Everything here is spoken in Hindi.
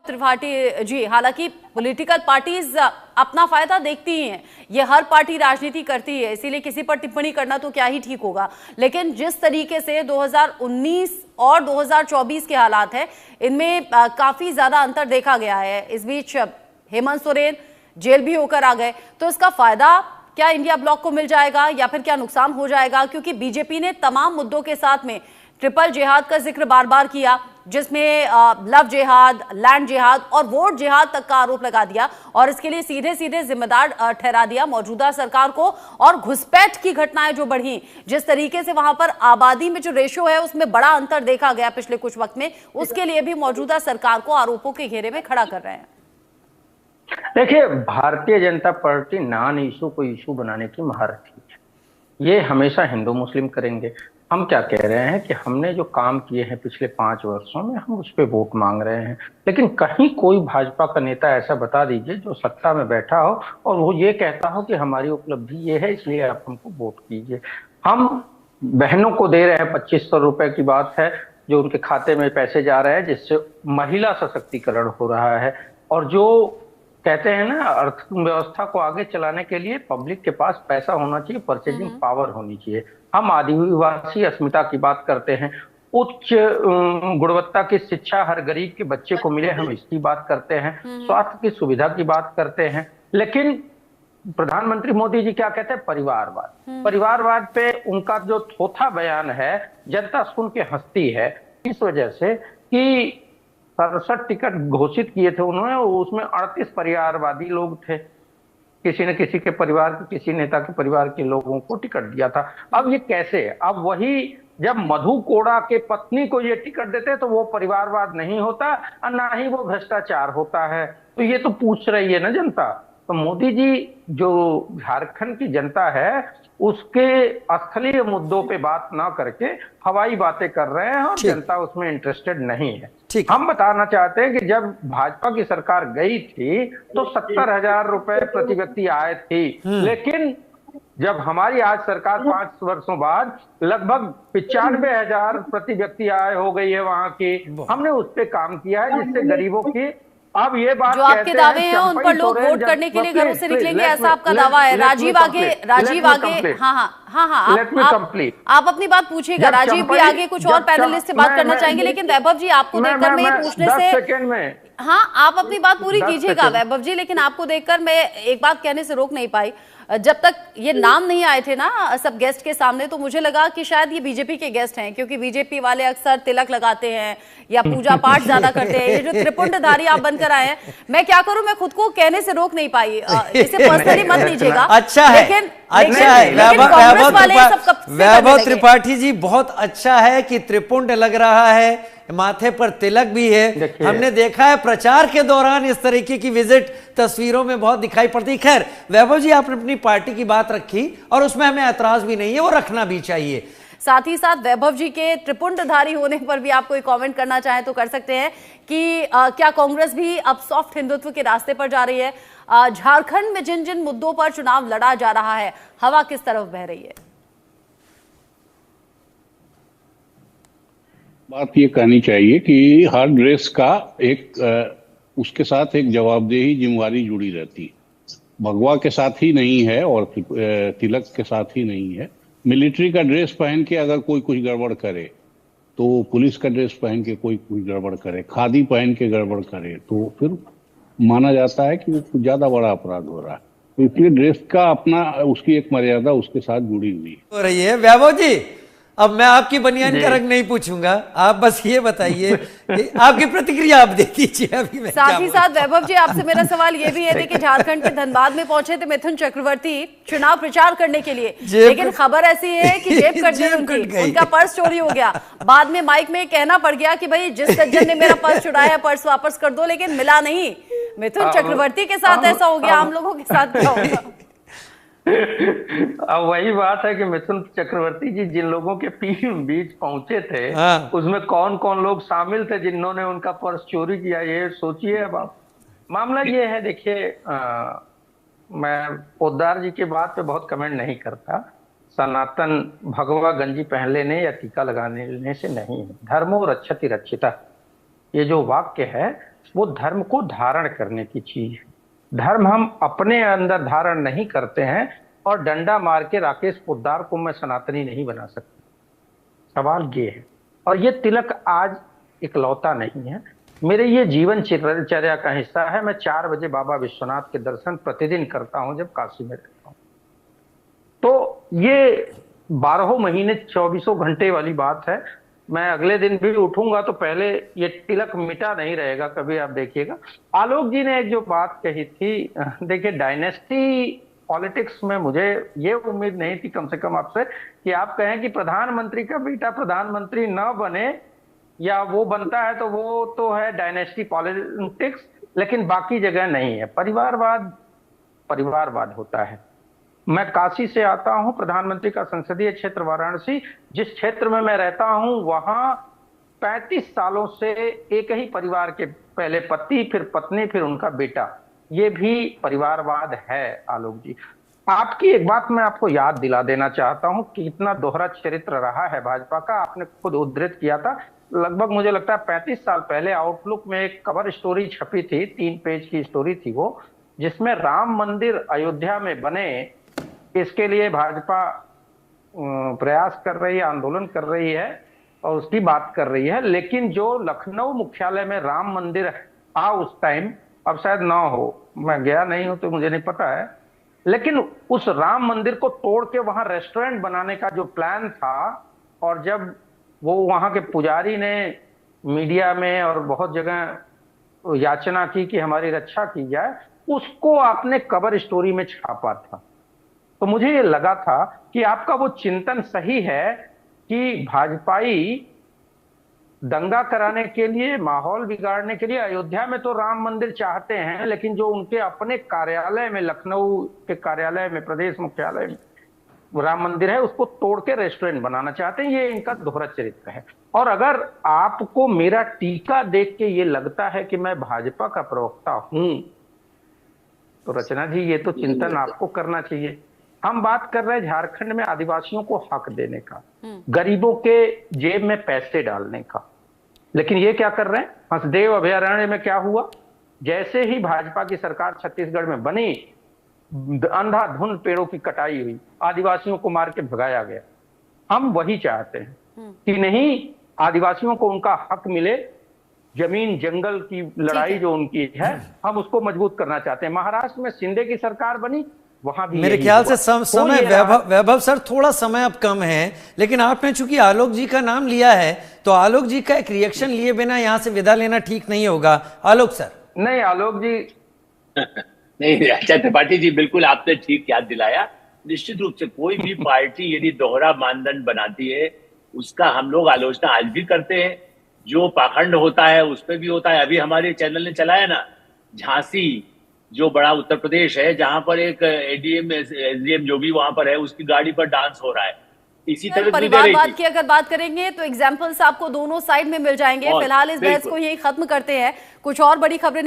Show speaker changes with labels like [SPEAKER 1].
[SPEAKER 1] त्रिपाठी जी, हालांकि पॉलिटिकल पार्टीज अपना फायदा देखती ही हैं, ये हर पार्टी राजनीति करती है, इसीलिए किसी पर टिप्पणी करना तो क्या ही ठीक होगा। लेकिन जिस तरीके से 2019 और 2024 के हालात हैं, इनमें काफी ज्यादा अंतर देखा गया है। इस बीच हेमंत सोरेन जेल भी होकर आ गए, तो इसका फायदा क्या इंडिया ब्लॉक को मिल जाएगा या फिर क्या नुकसान हो जाएगा? क्योंकि बीजेपी ने तमाम मुद्दों के साथ में ट्रिपल जिहाद का जिक्र बार बार किया, जिसमें लव जिहाद, लैंड जिहाद और वोट जिहाद तक का आरोप लगा दिया और इसके लिए सीधे सीधे जिम्मेदार ठहरा दिया मौजूदा सरकार को। और घुसपैठ की घटनाएं जो बढ़ी, जिस तरीके से वहां पर आबादी में जो रेशो है उसमें बड़ा अंतर देखा गया पिछले कुछ वक्त में, उसके लिए भी मौजूदा सरकार को आरोपों के घेरे में खड़ा कर रहे हैं।
[SPEAKER 2] देखिए, Bharatiya Janata party non issue को इशू बनाने की महारथी है। ये हमेशा हिंदू मुस्लिम करेंगे। हम क्या कह रहे हैं कि हमने जो काम किए हैं पिछले 5 वर्षों में, हम उस पर वोट मांग रहे हैं। लेकिन कहीं कोई भाजपा का नेता ऐसा बता दीजिए जो सत्ता में बैठा हो और वो ये कहता हो कि हमारी उपलब्धि ये है इसलिए आप हमको वोट कीजिए। हम बहनों को दे रहे हैं 2500 रुपए की बात है, जो उनके खाते में पैसे जा रहे हैं, जिससे महिला सशक्तिकरण हो रहा है। और जो कहते हैं ना, अर्थव्यवस्था को आगे चलाने के लिए पब्लिक के पास पैसा होना चाहिए, परचेजिंग पावर होनी चाहिए। हम आदिवासी अस्मिता की बात करते हैं, उच्च गुणवत्ता की शिक्षा हर गरीब के बच्चे को मिले, हम इसकी बात करते हैं, स्वास्थ्य की सुविधा की बात करते हैं। लेकिन प्रधानमंत्री मोदी जी क्या कहते हैं? परिवारवाद। परिवारवाद पे उनका जो थोथा बयान है, जनता सुन के हंसती है, इस वजह से कि 67 टिकट घोषित किए थे उन्होंने, उसमें 38 परिवारवादी लोग थे। किसी न किसी के परिवार के, किसी नेता के परिवार के लोगों को टिकट दिया था। अब ये कैसे? अब वही जब मधु कोड़ा के पत्नी को ये टिकट देते तो वो परिवारवाद नहीं होता और ना ही वो भ्रष्टाचार होता है। तो ये तो पूछ रही है ना जनता। तो मोदी जी, जो झारखंड की जनता है, उसके स्थलीय मुद्दों पे बात ना करके हवाई बातें कर रहे हैं और जनता उसमें इंटरेस्टेड नहीं है। हम बताना चाहते हैं कि जब भाजपा की सरकार गई थी तो 70,000 रुपए प्रति व्यक्ति आए थी, लेकिन जब हमारी आज सरकार 5 वर्षों बाद लगभग 95,000 प्रति व्यक्ति आय हो गई है वहां की। हमने उस पर काम किया है, जिससे गरीबों की अब ये बात
[SPEAKER 1] जो आपके दावे हैं उन पर लोग वोट करने के लिए घरों से निकलेंगे, ऐसा आपका दावा है। राजीव आगे, हाँ, आप अपनी बात पूछिएगा। राजीव भी आगे कुछ और पैनलिस्ट से बात करना चाहेंगे, लेकिन वैभव जी आपको देखकर मैं ये पूछने से, हाँ आप अपनी बात पूरी कीजिएगा वैभव जी, लेकिन आपको देखकर मैं एक बात कहने से रोक नहीं पाई। जब तक ये नाम नहीं आए थे ना सब गेस्ट के सामने, तो मुझे लगा कि शायद ये बीजेपी के गेस्ट हैं, क्योंकि बीजेपी वाले अक्सर तिलक लगाते हैं या पूजा पाठ ज्यादा करते हैं। ये जो त्रिपुंडधारी आप बनकर आए हैं, मैं क्या करूं, मैं खुद को कहने से रोक नहीं पाई। इसे पर्सनली मत लीजिएगा।
[SPEAKER 3] अच्छा है, अच्छा है वैभव त्रिपाठी जी, बहुत अच्छा है कि त्रिपुंड लग रहा है, माथे पर तिलक भी है। हमने देखा है प्रचार के दौरान इस तरीके की विजिट तस्वीरों में बहुत दिखाई पड़ती। खैर वैभव जी, आपने अपनी पार्टी की बात रखी और उसमें हमें ऐतराज भी नहीं है, वो रखना भी चाहिए।
[SPEAKER 1] साथ ही साथ वैभव जी के त्रिपुंडधारी होने पर भी आप कोई कमेंट करना चाहें तो कर सकते हैं कि क्या कांग्रेस भी अब सॉफ्ट हिंदुत्व के रास्ते पर जा रही है? झारखंड में जिन जिन मुद्दों पर चुनाव लड़ा जा रहा है, हवा किस तरफ बह रही है?
[SPEAKER 4] बात ये कहनी चाहिए कि हर ड्रेस का एक उसके साथ एक जवाबदेही जिम्मेवारी जुड़ी रहती है। भगवा के साथ ही नहीं है और तिलक के साथ ही नहीं है। मिलिट्री का ड्रेस पहन के अगर कोई कुछ गड़बड़ करे, तो पुलिस का ड्रेस पहन के कोई कुछ गड़बड़ करे, खादी पहन के गड़बड़ करे, तो फिर माना जाता है कि वो ज्यादा बड़ा अपराध हो रहा है। तो इसलिए ड्रेस का अपना, उसकी एक मर्यादा उसके साथ जुड़ी हुई
[SPEAKER 3] हो रही है। वैभव जी, अब मैं आपकी बनियान का रंग नहीं पूछूंगा, आप बस ये बताइए कि आपकी प्रतिक्रिया आप दे दीजिए। अभी मैं
[SPEAKER 1] साथ ही साथ वैभव जी, आपसे मेरा सवाल ये भी है, देखिए झारखंड के धनबाद में पहुंचे थे मिथुन चक्रवर्ती चुनाव प्रचार करने के लिए, लेकिन खबर ऐसी है कि जेब कट गई उनका पर्स चोरी हो गया। बाद में माइक में कहना पड़ गया कि भाई जिस सज्जन ने मेरा पर्स चुराया है पर्स वापस कर दो, लेकिन मिला नहीं। मिथुन चक्रवर्ती के साथ ऐसा हो गया, हम लोगों के साथ क्या होगा?
[SPEAKER 2] अब वही बात है कि मिथुन चक्रवर्ती जी जिन लोगों के बीच पहुंचे थे, उसमें कौन कौन लोग शामिल थे जिन्होंने उनका पर्स चोरी किया, ये सोचिए। अब आप, मामला ये है, देखिए मैं पोद्दार जी के बात पे बहुत कमेंट नहीं करता। सनातन भगवा गंजी पहन लेने या टीका लगाने से नहीं है। धर्मो रक्षति रक्षिता, ये जो वाक्य है वो धर्म को धारण करने की चीज है। धर्म हम अपने अंदर धारण नहीं करते हैं, और डंडा मार के राकेश पोद्दार को मैं सनातनी नहीं बना सकता। सवाल ये है, और ये तिलक आज इकलौता नहीं है, मेरे ये जीवन चर्या का हिस्सा है। मैं 4 बजे बाबा विश्वनाथ के दर्शन प्रतिदिन करता हूं जब काशी में रहता हूं। तो ये 12 महीने 24 घंटे वाली बात है। मैं अगले दिन भी उठूंगा तो पहले ये तिलक मिटा नहीं रहेगा, कभी आप देखिएगा। आलोक जी ने एक जो बात कही थी, देखिए डायनेस्टी पॉलिटिक्स में मुझे ये उम्मीद नहीं थी कम से कम आपसे, कि आप कहें कि प्रधानमंत्री का बेटा प्रधानमंत्री न बने, या वो बनता है तो वो तो है डायनेस्टी पॉलिटिक्स, लेकिन बाकी जगह नहीं है। परिवारवाद होता है। मैं काशी से आता हूं, प्रधानमंत्री का संसदीय क्षेत्र वाराणसी, जिस क्षेत्र में मैं रहता हूं वहां 35 सालों से एक ही परिवार के, पहले पति, फिर पत्नी, फिर उनका बेटा। ये भी परिवारवाद है आलोक जी। आपकी एक बात मैं आपको याद दिला देना चाहता हूं कि कितना दोहरा चरित्र रहा है भाजपा का। आपने खुद उद्धृत किया था, लगभग मुझे लगता है 35 साल पहले आउटलुक में एक कवर स्टोरी छपी थी, 3 पेज की स्टोरी थी वो, जिसमें राम मंदिर अयोध्या में बने, इसके लिए भाजपा प्रयास कर रही है, आंदोलन कर रही है और उसकी बात कर रही है। लेकिन जो लखनऊ मुख्यालय में राम मंदिर आ उस टाइम, अब शायद ना हो, मैं गया नहीं हूं तो मुझे नहीं पता है, लेकिन उस राम मंदिर को तोड़ के वहां रेस्टोरेंट बनाने का जो प्लान था, और जब वो वहां के पुजारी ने मीडिया में और बहुत जगह याचना की कि हमारी रक्षा की जाए, उसको आपने कवर स्टोरी में छापा था। तो मुझे ये लगा था कि आपका वो चिंतन सही है कि भाजपाई दंगा कराने के लिए, माहौल बिगाड़ने के लिए अयोध्या में तो राम मंदिर चाहते हैं, लेकिन जो उनके अपने कार्यालय में, लखनऊ के कार्यालय में, प्रदेश मुख्यालय में राम मंदिर है, उसको तोड़ के रेस्टोरेंट बनाना चाहते हैं। ये इनका दोहरा चरित्र है। और अगर आपको मेरा टीका देख के ये लगता है कि मैं भाजपा का प्रवक्ता हूं, तो रचना जी ये तो चिंतन आपको करना चाहिए। हम बात कर रहे हैं झारखंड में आदिवासियों को हक देने का, गरीबों के जेब में पैसे डालने का, लेकिन ये क्या कर रहे हैं? हंसदेव अभयारण्य में क्या हुआ? जैसे ही भाजपा की सरकार छत्तीसगढ़ में बनी, अंधाधुंध पेड़ों की कटाई हुई, आदिवासियों को मार के भगाया गया। हम वही चाहते हैं कि नहीं, आदिवासियों को उनका हक मिले, जमीन जंगल की लड़ाई जो उनकी है, हम उसको मजबूत करना चाहते हैं। महाराष्ट्र में शिंदे की सरकार बनी, वहां भी
[SPEAKER 3] मेरे ख्याल से समय वैभव सर थोड़ा समय अब कम है, लेकिन आपने चूंकि आलोक जी का नाम लिया है तो आलोक जी का एक रिएक्शन लिए बिना यहां से विदा लेना ठीक नहीं होगा। आलोक सर।
[SPEAKER 2] नहीं आलोक जी
[SPEAKER 5] नहीं, अच्छा त्रिपाठी जी, बिल्कुल आपने ठीक याद दिलाया। निश्चित रूप से कोई भी पार्टी यदि दोहरा मानदंड बनाती है, उसका हम लोग आलोचना आज भी करते हैं। जो पाखंड होता है उस पर भी होता है। अभी हमारे चैनल ने चलाया ना, झांसी जो बड़ा उत्तर प्रदेश है, जहां पर एक एडीएम एसडीएम जो भी वहां पर है, उसकी गाड़ी पर डांस हो रहा है। इसी तरह
[SPEAKER 1] परिवारवाद की अगर बात करेंगे तो एग्जाम्पल्स आपको दोनों साइड में मिल जाएंगे। फिलहाल इस बहस को यही खत्म करते हैं। कुछ और बड़ी खबरें